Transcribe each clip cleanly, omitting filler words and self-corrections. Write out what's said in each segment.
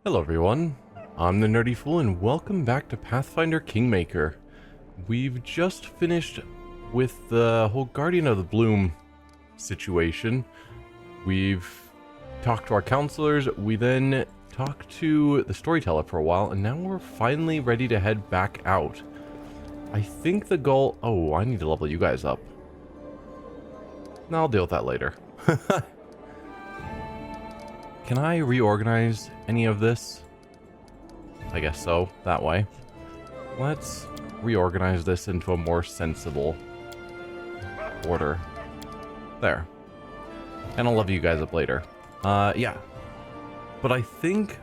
Hello everyone, I'm the Nerdy Fool and welcome back to Pathfinder Kingmaker. We've just finished with the whole Guardian of the Bloom situation. We've talked to our counselors, we then talked to the storyteller for a while, and now we're finally ready to head back out. I think the goal... Oh, I need to level you guys up. No, I'll deal with that later. Can I reorganize any of this? I guess so, that way. Let's reorganize this into a more sensible order. There. And I'll level you guys up later. Yeah. But I think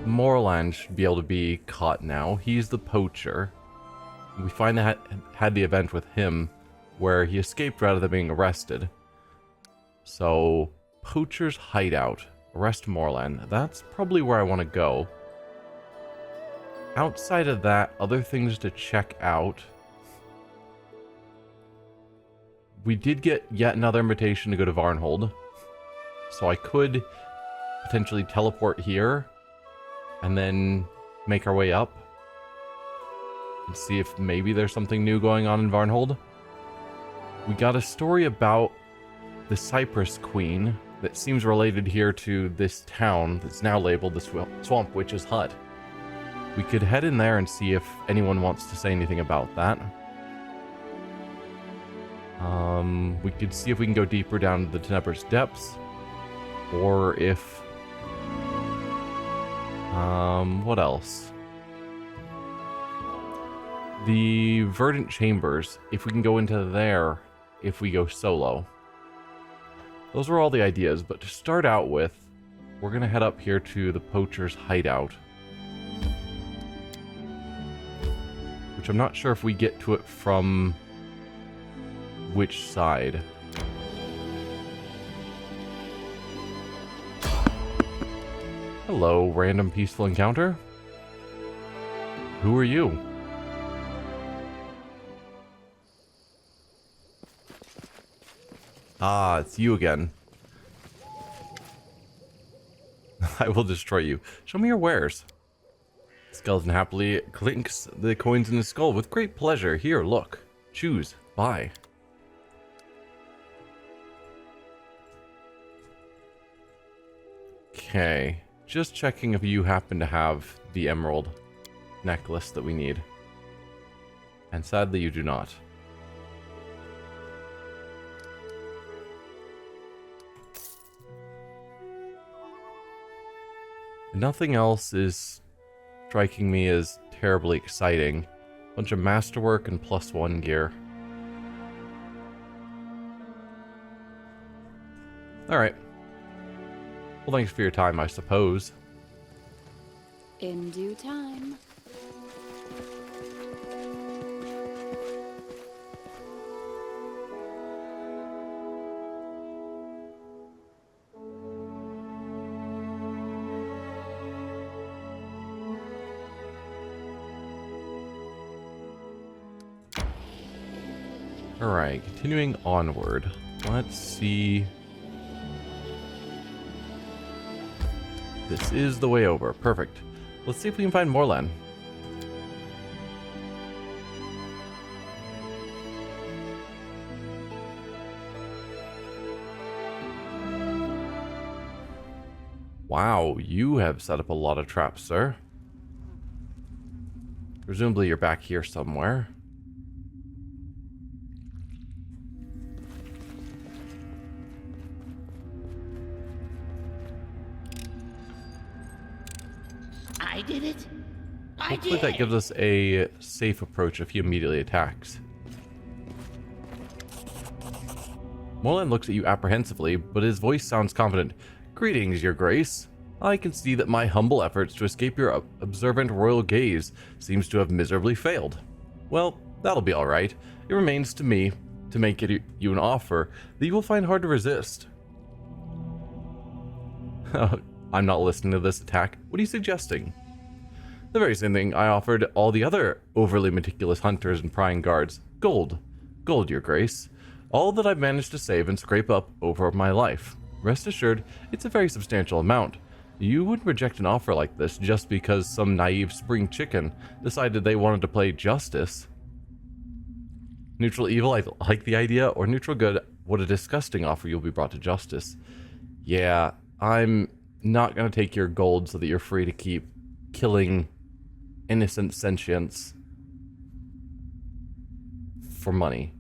Morhalan should be able to be caught now. He's the poacher. We finally had the event with him where he escaped rather than being arrested. So, Poachers hideout. Arrest Morhalan. That's probably where I want to go. Outside of that, other things to check out. We did get yet another invitation to go to Varnhold. So I could potentially teleport here and then make our way up and see if maybe there's something new going on in Varnhold. We got a story about the Cypress Queen that seems related here to this town that's now labeled the Swamp Witch's Hut. We could head in there and see if anyone wants to say anything about that. We could see if we can go deeper down to the Tenebrous Depths, or if... what else? The Verdant Chambers, if we can go into there, if we go solo. Those are all the ideas, but to start out with, we're going to head up here to the Poachers hideout. Which I'm not sure if we get to it from which side. Hello, random peaceful encounter. Who are you? Ah, it's you again. I will destroy you. Show me your wares. Skeleton happily clinks the coins in his skull with great pleasure. Here, look. Choose. Buy. Okay. Just checking if you happen to have the emerald necklace that we need. And sadly, you do not. Nothing else is striking me as terribly exciting. Bunch of masterwork and +1 gear. Alright. Well, thanks for your time, I suppose. In due time. Alright, continuing onward. Let's see. This is the way over. Perfect. Let's see if we can find Morhalan. Wow, you have set up a lot of traps, sir. Presumably you're back here somewhere. I did it. Hopefully that gives us a safe approach if he immediately attacks. Morhalan looks at you apprehensively, but his voice sounds confident. Greetings, your grace. I can see that my humble efforts to escape your observant royal gaze seems to have miserably failed. Well, that'll be alright. It remains to me to make you an offer that you will find hard to resist. I'm not listening to this attack. What are you suggesting? The very same thing I offered all the other overly meticulous hunters and prying guards. Gold. Gold, your grace. All that I've managed to save and scrape up over my life. Rest assured, it's a very substantial amount. You would reject an offer like this just because some naive spring chicken decided they wanted to play justice. Neutral evil, I like the idea, or neutral good, what a disgusting offer, you'll be brought to justice. Yeah, I'm not going to take your gold so that you're free to keep killing innocent sentients for money.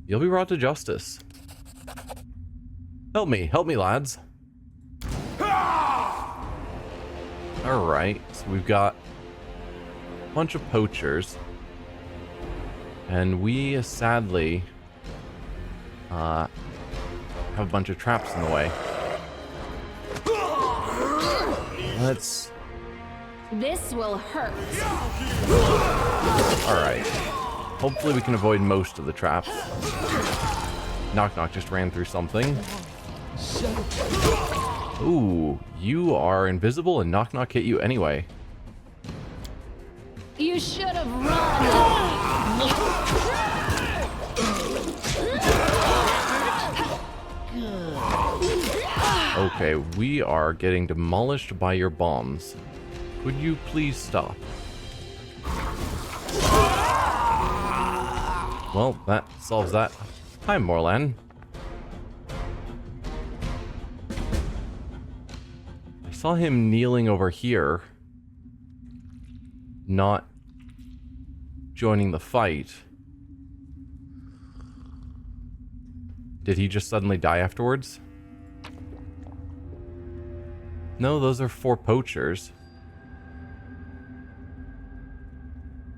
You'll be brought to justice. Help me, lads. Alright, so we've got a bunch of poachers. And we, sadly, have a bunch of traps in the way. This will hurt. Alright. Hopefully we can avoid most of the traps. Knock Knock just ran through something. Ooh, you are invisible and Knock Knock hit you anyway. You should have run. Okay, we are getting demolished by your bombs. Could you please stop? Well, that solves that. Hi, Morhalan. I saw him kneeling over here, not joining the fight. Did he just suddenly die afterwards? No, those are 4 poachers.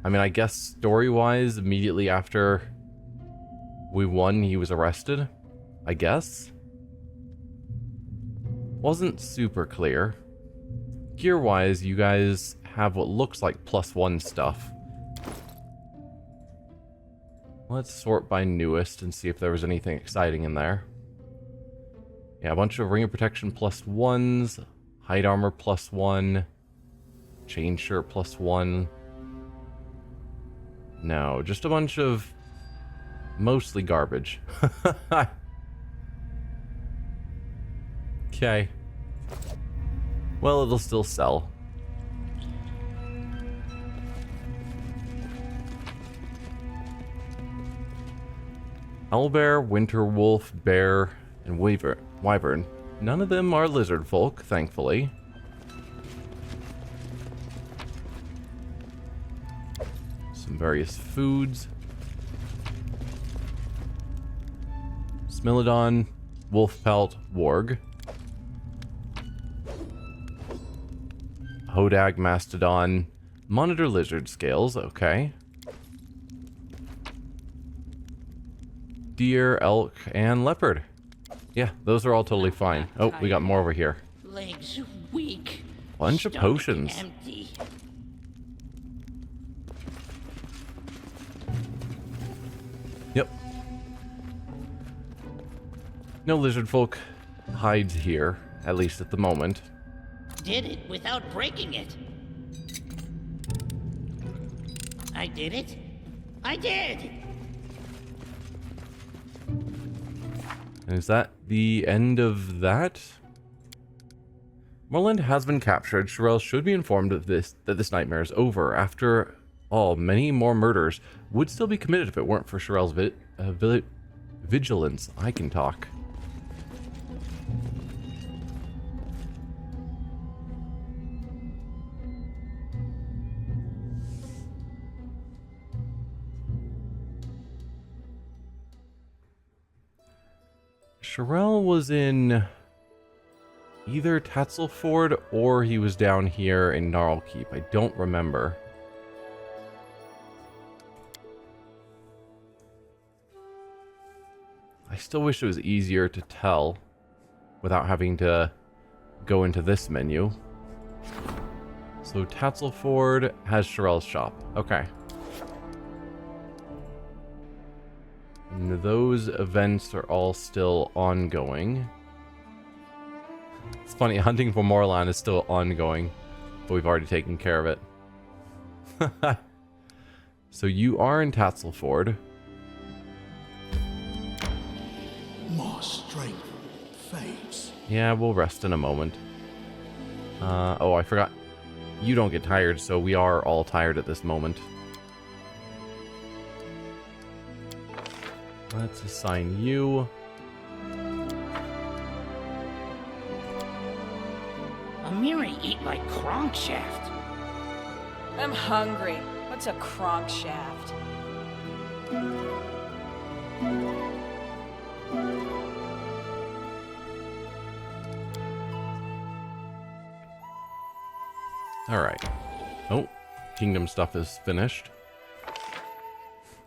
I mean, I guess story-wise, immediately after we won, he was arrested. I guess? Wasn't super clear. Gear-wise, you guys have what looks like +1 stuff. Let's sort by newest and see if there was anything exciting in there. Yeah, a bunch of ring of protection +1s, hide armor +1, chain shirt +1. No, just a bunch of mostly garbage. Okay. Well, it'll still sell. Owlbear, Winterwolf, Bear, and Wyvern. None of them are lizard folk, thankfully. Some various foods. Smilodon, Wolf Pelt, Warg. Hodag, Mastodon, Monitor Lizard Scales, okay. Deer, elk, and leopard. Yeah, those are all totally fine. Oh, we got more over here. Legs weak. Bunch of Stomach potions. Empty. Yep. No lizard folk hides here, at least at the moment. Did it without breaking it. I did it. I did. And is that the end of that? Morhalan has been captured. Sherelle should be informed of this, that this nightmare is over. After all, many more murders would still be committed if it weren't for Sherelle's vigilance. I can talk. Sherelle was in either Tatzelford or he was down here in Gnarlkeep. I don't remember. I still wish it was easier to tell without having to go into this menu. So Tatzelford has Sherelle's shop. Okay. And those events are all still ongoing. It's funny, hunting for Morhalan is still ongoing, but we've already taken care of it. So you are in Tatzelford. More strength fades. Yeah, we'll rest in a moment. Oh, I forgot. You don't get tired, so we are all tired at this moment. Let's assign you. Amiri eat like Cronkshaft. I'm hungry. What's a cronk shaft? Alright. Oh, kingdom stuff is finished.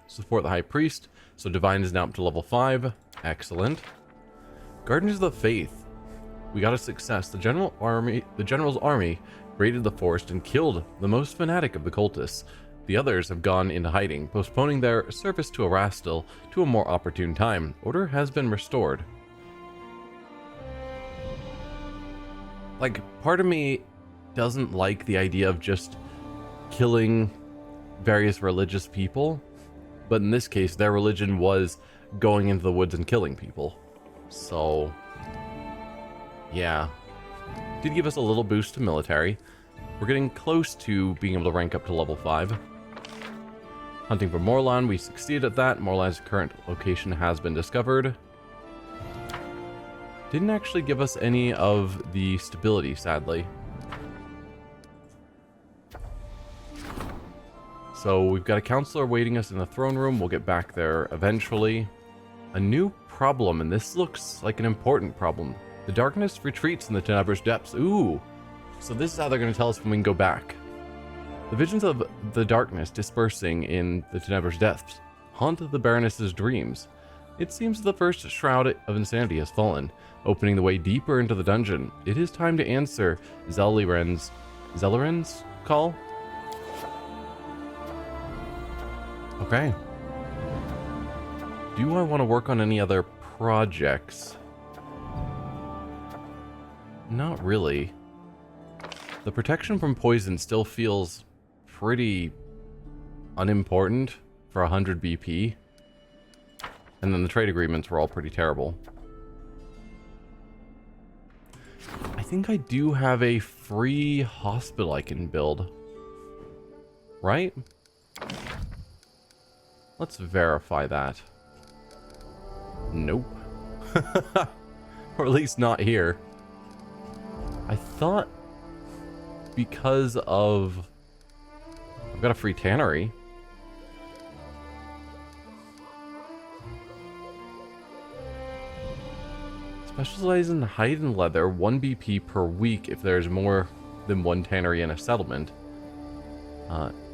Support the High Priest. So Divine is now up to level 5. Excellent. Guardians of the Faith. We got a success. The general's army raided the forest and killed the most fanatic of the cultists. The others have gone into hiding, postponing their service to Erastil to a more opportune time. Order has been restored. Like, part of me doesn't like the idea of just killing various religious people, but in this case, their religion was going into the woods and killing people. So, yeah. Did give us a little boost to military. We're getting close to being able to rank up to level 5. Hunting for Morhalan, we succeeded at that. Morhalan's current location has been discovered. Didn't actually give us any of the stability, sadly. So we've got a counselor waiting us in the throne room. We'll get back there eventually. A new problem, and this looks like an important problem. The darkness retreats in the Tenebrous depths. Ooh. So this is how they're going to tell us when we can go back. The visions of the darkness dispersing in the Tenebrous depths haunt the Baroness's dreams. It seems the first shroud of insanity has fallen, opening the way deeper into the dungeon. It is time to answer Zelleran's call. Okay. Do I want to work on any other projects? Not really. The protection from poison still feels pretty unimportant for 100 BP. And then the trade agreements were all pretty terrible. I think I do have a free hospital I can build. Right? Let's verify that. Nope. Or at least not here. I thought because of... I've got a free tannery. Specialize in hide and leather, 1 BP per week if there's more than one tannery in a settlement.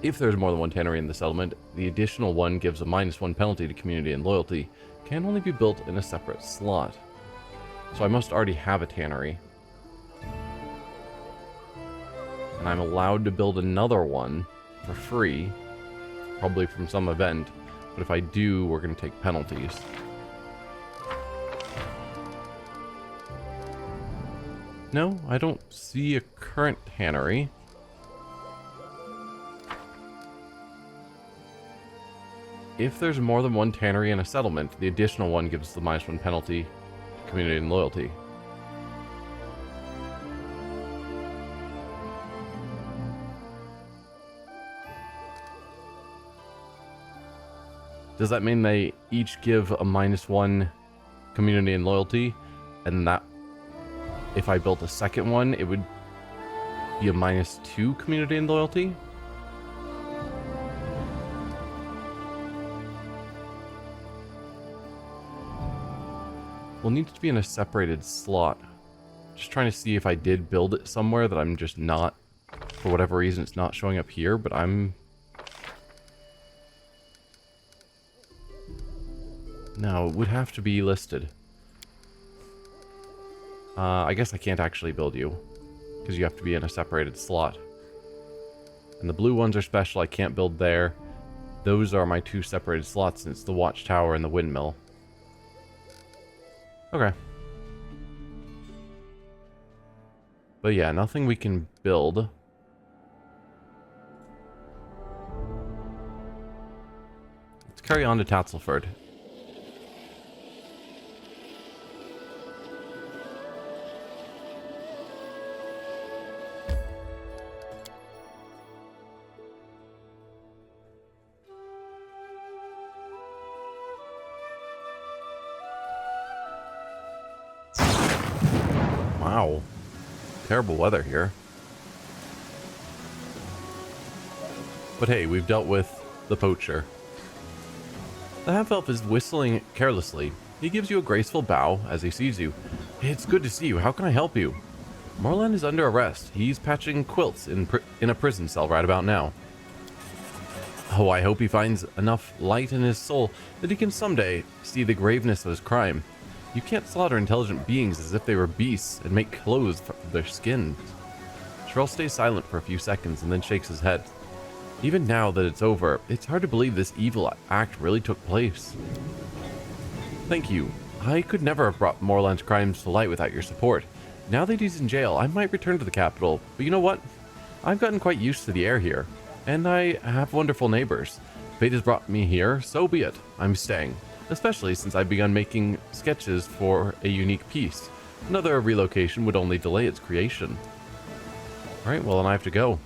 If there's more than one tannery in the settlement, the additional one gives a -1 penalty to community and loyalty. Can only be built in a separate slot. So I must already have a tannery. And I'm allowed to build another one for free, probably from some event. But if I do, we're going to take penalties. No, I don't see a current tannery. If there's more than one tannery in a settlement, the additional one gives the -1 penalty to community and loyalty. Does that mean they each give a -1 community and loyalty, and that if I built a second one, it would be a -2 community and loyalty? Will need to be in a separated slot. Just trying to see if I did build it somewhere that I'm just not, for whatever reason, it's not showing up here, but I'm... No, it would have to be listed. I guess I can't actually build you, because you have to be in a separated slot. And the blue ones are special, I can't build there. Those are my 2 separated slots, and it's the watchtower and the windmill. Okay. But yeah, nothing we can build. Let's carry on to Tatzelford. Wow. Terrible weather here. But hey, we've dealt with the poacher. The half-elf is whistling carelessly. He gives you a graceful bow as he sees you. It's good to see you. How can I help you? Morhalan is under arrest. He's patching quilts in a prison cell right about now. Oh, I hope he finds enough light in his soul that he can someday see the graveness of his crime. You can't slaughter intelligent beings as if they were beasts and make clothes for their skin. Shrell stays silent for a few seconds and then shakes his head. Even now that it's over, it's hard to believe this evil act really took place. Thank you. I could never have brought Morhalan's crimes to light without your support. Now that he's in jail, I might return to the capital, but you know what? I've gotten quite used to the air here, and I have wonderful neighbors. Fate has brought me here, so be it. I'm staying, especially since I've begun making sketches for a unique piece. Another relocation would only delay its creation. Alright, well, then I have to go.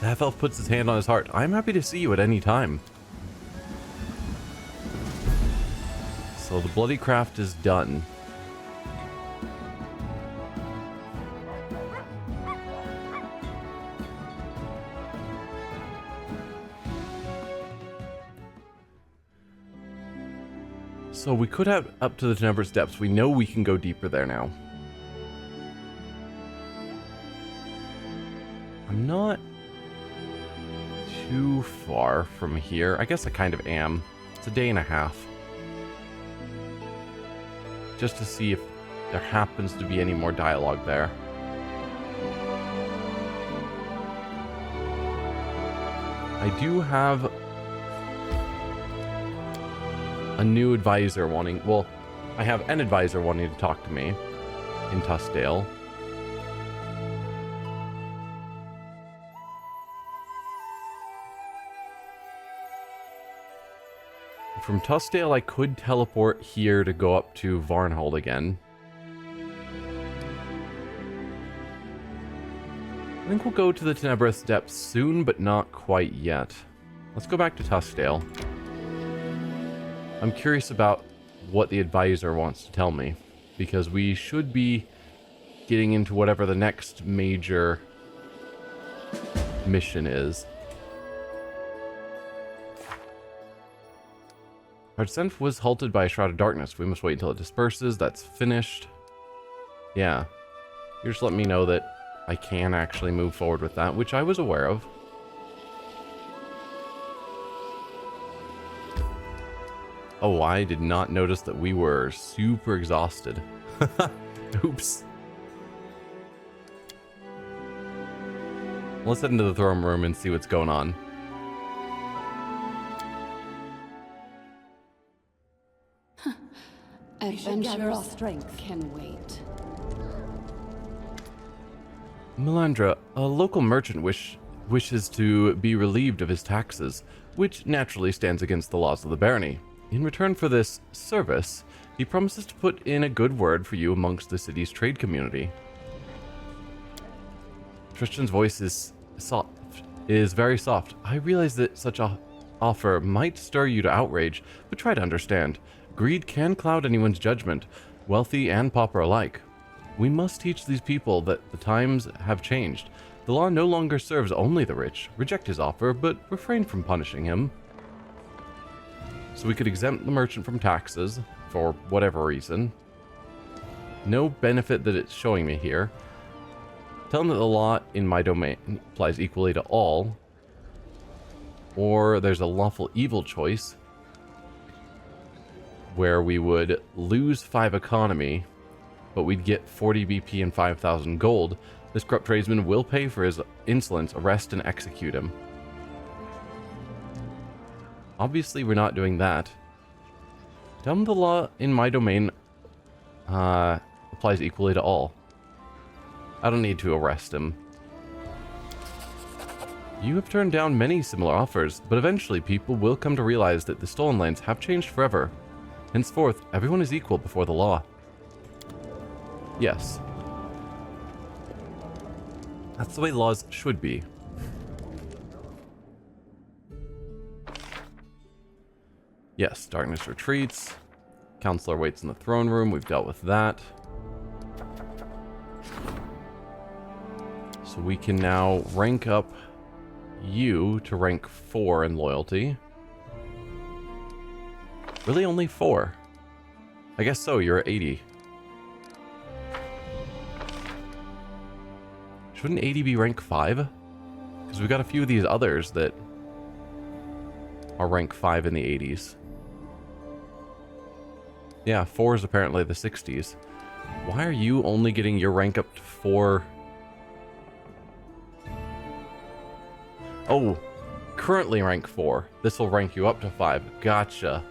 The half-elf puts his hand on his heart. I'm happy to see you at any time. So the bloody craft is done. So we could have up to the Tenebrous Depths. We know we can go deeper there now. I'm not too far from here. I guess I kind of am. It's a day and a half. Just to see if there happens to be any more dialogue there. I do have a new advisor wanting... Well, I have an advisor wanting to talk to me in Tuskdale. From Tuskdale, I could teleport here to go up to Varnhold again. I think we'll go to the Tenebrous Depths soon, but not quite yet. Let's go back to Tuskdale. I'm curious about what the advisor wants to tell me, because we should be getting into whatever the next major mission is. Our descent was halted by a shroud of darkness. We must wait until it disperses. That's finished. Yeah. You just let me know that I can actually move forward with that, which I was aware of. Oh, I did not notice that we were super exhausted. Oops. Let's head into the throne room and see what's going on. Adventure strength can wait. Melandra, a local merchant wishes to be relieved of his taxes, which naturally stands against the laws of the barony. In return for this service, he promises to put in a good word for you amongst the city's trade community. Tristan's voice is very soft. I realize that such an offer might stir you to outrage, but try to understand. Greed can cloud anyone's judgment, wealthy and pauper alike. We must teach these people that the times have changed. The law no longer serves only the rich. Reject his offer, but refrain from punishing him. So we could exempt the merchant from taxes, for whatever reason. No benefit that it's showing me here. Tell him that the law in my domain applies equally to all. Or there's a lawful evil choice, where we would lose 5 economy, but we'd get 40 BP and 5,000 gold. This corrupt tradesman will pay for his insolence, arrest and execute him. Obviously, we're not doing that. Tell him the law in my domain applies equally to all. I don't need to arrest him. You have turned down many similar offers, but eventually people will come to realize that the stolen lands have changed forever. Henceforth, everyone is equal before the law. Yes. That's the way laws should be. Yes, darkness retreats. Counselor waits in the throne room. We've dealt with that. So we can now rank up you to rank 4 in loyalty. Really only 4? I guess so, you're at 80. Shouldn't 80 be rank 5? Because we've got a few of these others that are rank 5 in the 80s. Yeah, 4 is apparently the 60s. Why are you only getting your rank up to 4? Oh, currently rank 4. This will rank you up to 5. Gotcha.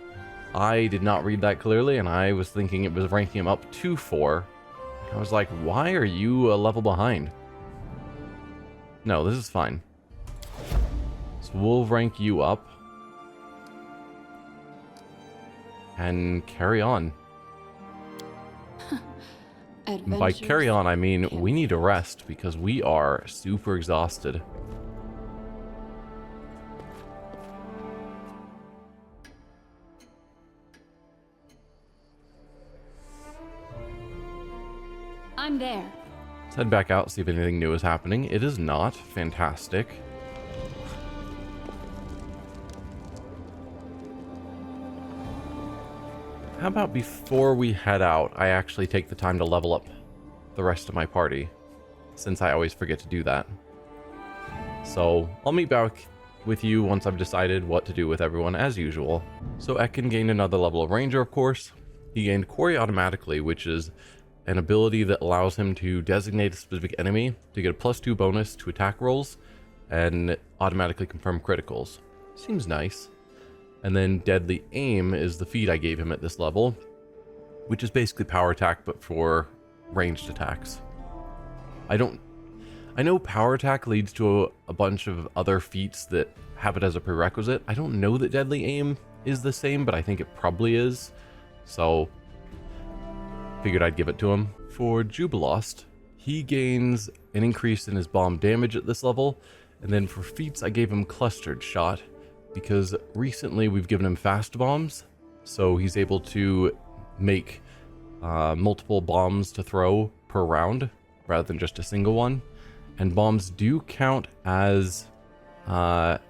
I did not read that clearly, and I was thinking it was ranking him up to 4. I was like, why are you a level behind? No, this is fine. So we'll rank you up. And carry on. And by carry on, I mean we need to rest because we are super exhausted. I'm there. Let's head back out, see if anything new is happening. It is not. Fantastic. How about before we head out, I actually take the time to level up the rest of my party, since I always forget to do that. So I'll meet back with you once I've decided what to do with everyone as usual. So Ekin gained another level of Ranger, of course. He gained Quarry automatically, which is an ability that allows him to designate a specific enemy to get a +2 bonus to attack rolls and automatically confirm criticals. Seems nice. And then Deadly Aim is the feat I gave him at this level, which is basically power attack but for ranged attacks. I know power attack leads to a bunch of other feats that have it as a prerequisite. I don't know that Deadly Aim is the same, but I think it probably is. So figured I'd give it to him. For Jubilost, he gains an increase in his bomb damage at this level, and then for feats I gave him Clustered Shot, because recently we've given him fast bombs, so he's able to make multiple bombs to throw per round rather than just a single one. And bombs do count as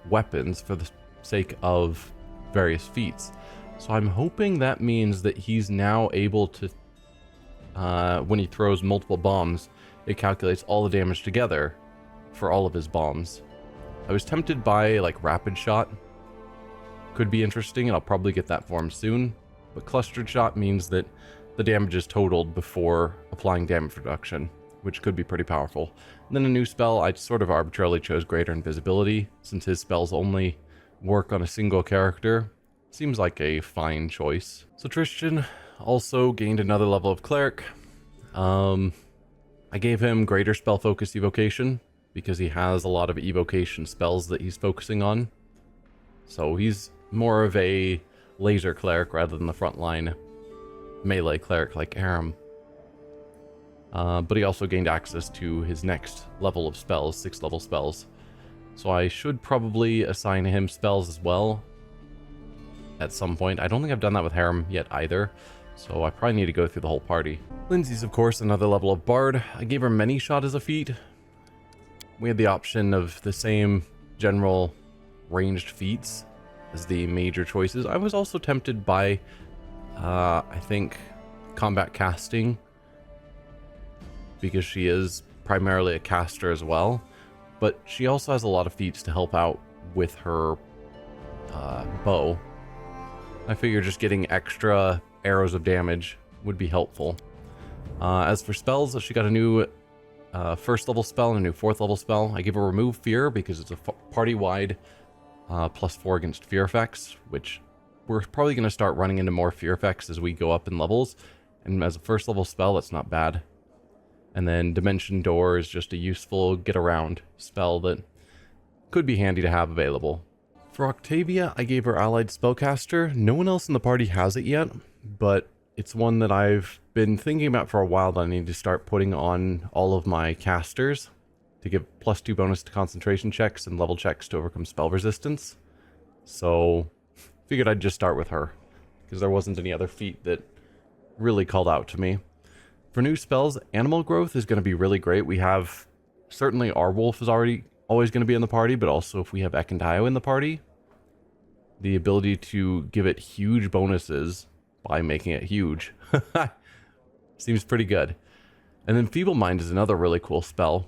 weapons for the sake of various feats. So I'm hoping that means that he's now able to, when he throws multiple bombs, it calculates all the damage together for all of his bombs. I was tempted by like Rapid Shot. Could be interesting, and I'll probably get that for him soon. But Clustered Shot means that the damage is totaled before applying damage reduction, which could be pretty powerful. And then a new spell, I sort of arbitrarily chose Greater Invisibility, since his spells only work on a single character. Seems like a fine choice. So Tristan also gained another level of Cleric. I gave him Greater Spell Focus Evocation, because he has a lot of evocation spells that he's focusing on. So he's more of a laser cleric rather than the frontline melee cleric like Aram. But he also gained access to his next level of spells, 6th level spells. So I should probably assign him spells as well at some point. I don't think I've done that with Harem yet either, so I probably need to go through the whole party. Lindsay's, of course, another level of Bard. I gave her Many Shot as a feat. We had the option of the same general ranged feats as the major choices. I was also tempted by, I think, Combat Casting, because she is primarily a caster as well, but she also has a lot of feats to help out with her bow. I figure just getting extra arrows of damage would be helpful. As for spells, she got a new 1st level spell and a new 4th level spell. I give her Remove Fear because it's a party-wide +4 against fear effects, which we're probably going to start running into more fear effects as we go up in levels. And as a 1st level spell, that's not bad. And then Dimension Door is just a useful get-around spell that could be handy to have available. For Octavia, I gave her Allied Spellcaster. No one else in the party has it yet, but it's one that I've been thinking about for a while that I need to start putting on all of my casters to give +2 bonus to concentration checks and level checks to overcome spell resistance. So figured I'd just start with her, because there wasn't any other feat that really called out to me. For new spells, Animal Growth is going to be really great. We have certainly our wolf is always going to be in the party, but also if we have Ekandyo in the party, the ability to give it huge bonuses by making it huge seems pretty good. And then Feeble Mind is another really cool spell.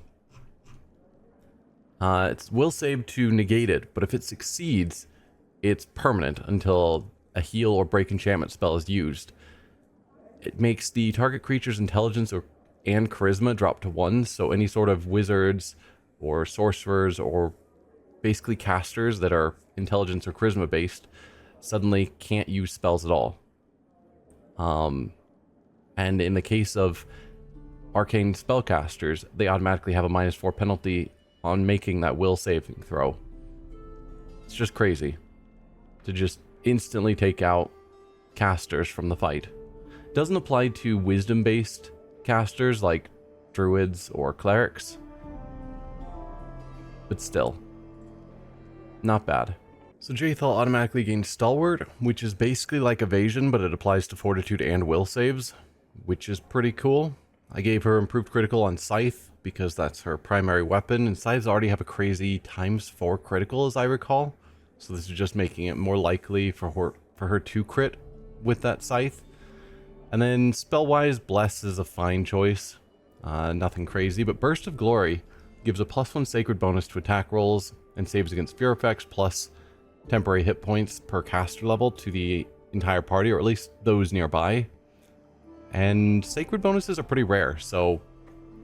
It's will save to negate it, but if it succeeds, it's permanent until a heal or break enchantment spell is used. It makes the target creature's intelligence and charisma drop to 1, so any sort of wizards or sorcerers or basically casters that are intelligence or charisma based suddenly can't use spells at all. And in the case of arcane spellcasters, they automatically have a -4 penalty on making that will saving throw. It's just crazy to just instantly take out casters from the fight. Doesn't apply to wisdom based casters like druids or clerics, but still, not bad. So Jaethal automatically gains Stalwart, which is basically like evasion, but it applies to fortitude and will saves, which is pretty cool. I gave her improved critical on Scythe because that's her primary weapon, and Scythes already have a crazy ×4 critical as I recall, so this is just making it more likely for her to crit with that Scythe. And then spell-wise, Bless is a fine choice, nothing crazy, but Burst of Glory gives a +1 sacred bonus to attack rolls and saves against fear effects, plus temporary hit points per caster level to the entire party, or at least those nearby. And sacred bonuses are pretty rare, so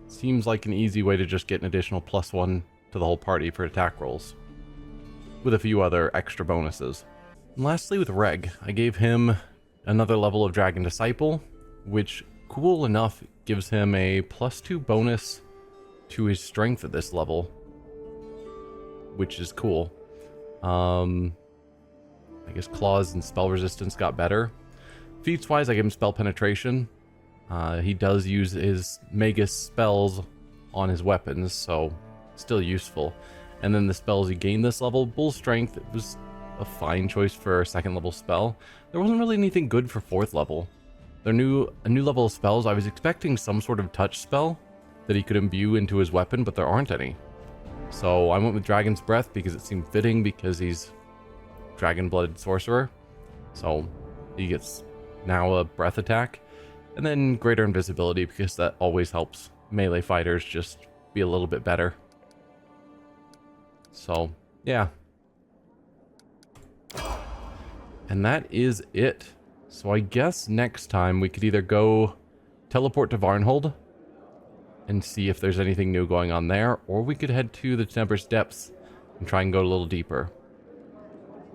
seems like an easy way to just get an additional +1 to the whole party for attack rolls, with a few other extra bonuses. And lastly, with Reg, I gave him another level of Dragon Disciple, which, cool enough, gives him a +2 bonus to his strength at this level, which is cool. I guess claws and spell resistance got better. Feats wise, I gave him spell penetration. He does use his Magus spells on his weapons, so still useful. And then the spells he gained this level, Bull Strength, it was a fine choice for a 2nd level spell. There wasn't really anything good for 4th level. A new level of spells, I was expecting some sort of touch spell that he could imbue into his weapon, but there aren't any. So I went with Dragon's Breath because it seemed fitting because he's dragon-blooded sorcerer. So he gets now a breath attack. And then Greater Invisibility because that always helps melee fighters just be a little bit better. So, yeah. And that is it. So I guess next time we could either go teleport to Varnhold and see if there's anything new going on there, or we could head to the Tenebrous Depths and try and go a little deeper.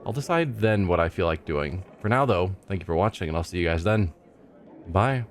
I'll decide then what I feel like doing. For now though, thank you for watching and I'll see you guys then. Bye.